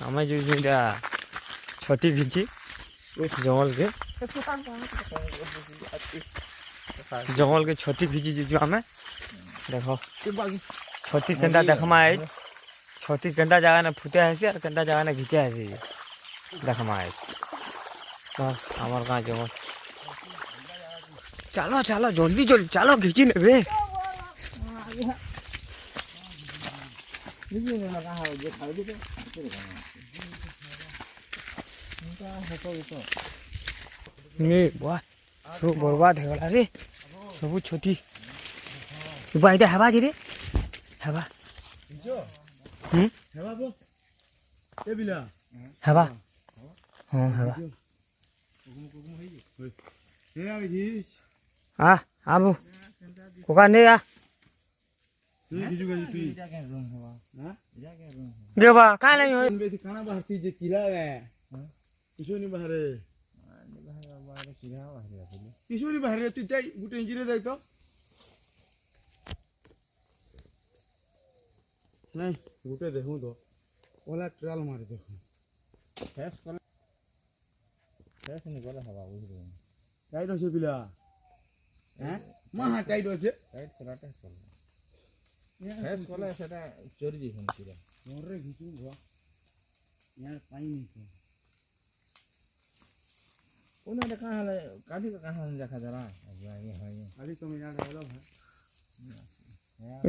आम जो छटी घिची जंगल के छटी घिची जो आम देख छटी केन्दा देखमा है छटी केन्दा जगह ने फुटे है और केन्दा जगह ने घिचे है देखमा है आमर गाँ जंगल चलो चलो जल्दी जल्दी चलो घिची ने वाह सब बर्बाद है रे सब छोटी बाईटा हेबा जी रे हेबा हेबा हाँ हेबा आ आबू कोका ने आ गेबा का नहीं होय बेसी खाना बाहर चीज किला है किछो नहीं बाहर किछो नहीं बाहर तू जाई गुटे इंजिरे जाई तो नहीं गुटे देखूं तो ओला ट्रायल मार देखूं फेस नहीं गला हवा बुझ टाइट होছে बिला हैं महा टाइट होছে टाइट चलाटे चल फेस कोला सेटा चोरी जी हम पूरा मोर रे घिचू गो यार पानी नहीं ओना de कहां है काठी का कहां देखा जरा ये है अभी तुम यार हेलो है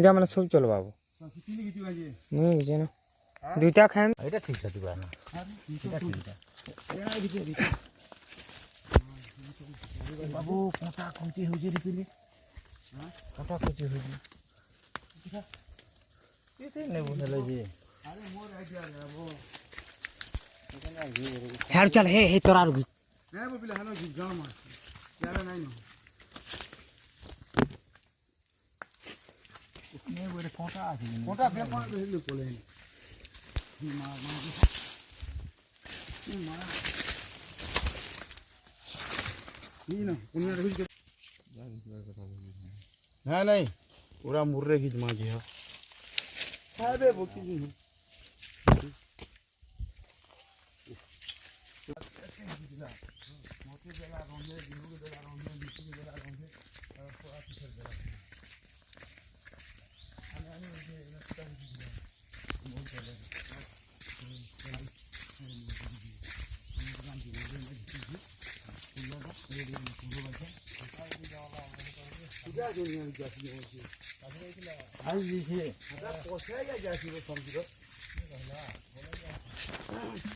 इजा माने सब चल बाबू कितनी घिचू आजे नहीं घिचे ना दुईटा खाएम एटा ठीक है दुबा ना एटा ठीक है यार घिचे बाबू कोटा कोटी हो जे रे पिले हां कोटा कोटी हो जे ये नहीं बोले जी अरे मोर आइडिया है वो यार चल हे तोरा रुकी नहीं वो पिले हनो जी जान मार यार नहीं नो नहीं वो कोटा आ जी कोटा पे कोन ले कोले मार नहीं ना उन्हें रख के नहीं पूरा मुर्रे की जमा जी है बे वो की नहीं मोटे जला रोंगे जीरो के जला रोंगे बीच के जला रोंगे और पूरा फिसर जला आने ये नक्शा है मोल चले आज जी है पोछा या जासी वो समझ लो